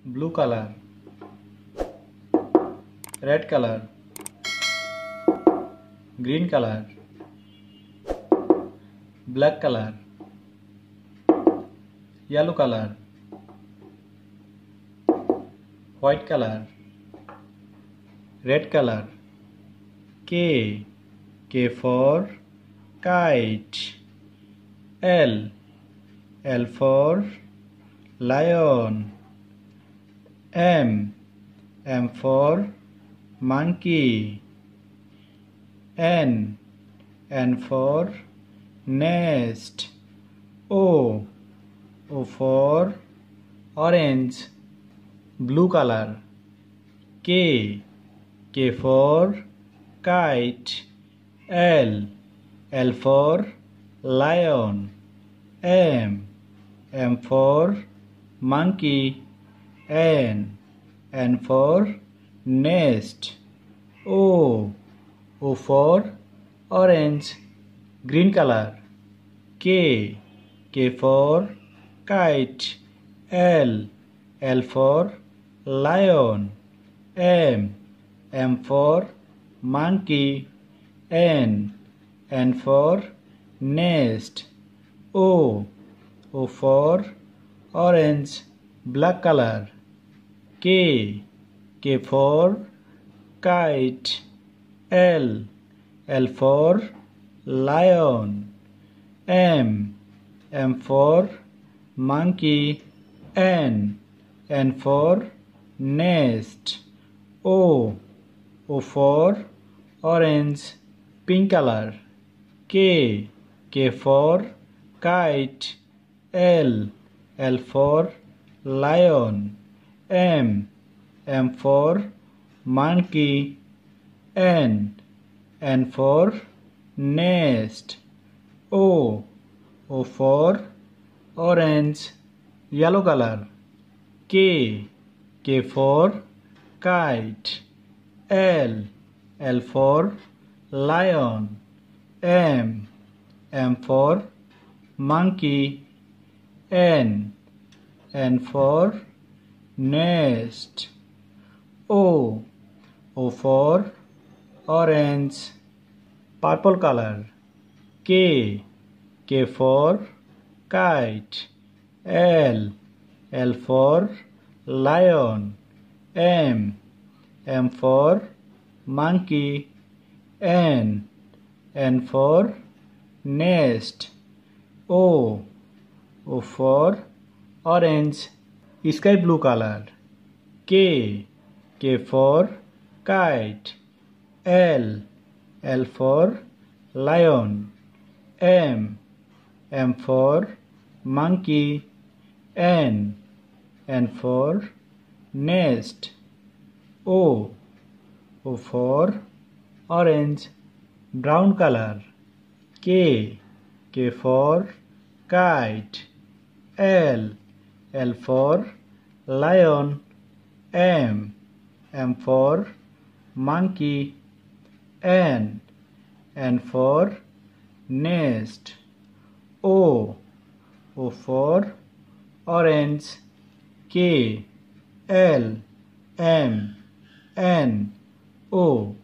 blue color, red color, green color, black color, yellow color, white color, red color. K for kite. L for lion. M for monkey. N for nest. O for orange, blue color. K for kite. L for lion. M for monkey. N for nest. O for orange, green color. K for kite. L for lion. M for monkey. N for nest. O for orange, black color. K for kite. L for lion. M for monkey. N for nest. O for orange, pink color. K for kite. L for lion. M for monkey. N for nest. O for orange, yellow color. K for kite. L for lion. M for monkey. N for nest. O for orange, purple color. K for kite. L for lion. M for monkey. N for nest. O for orange, sky blue color. K for kite. L for lion. M for monkey. N for nest. O for orange, brown color. K for kite. L for lion. M for monkey. N for nest. O for orange. K L M N O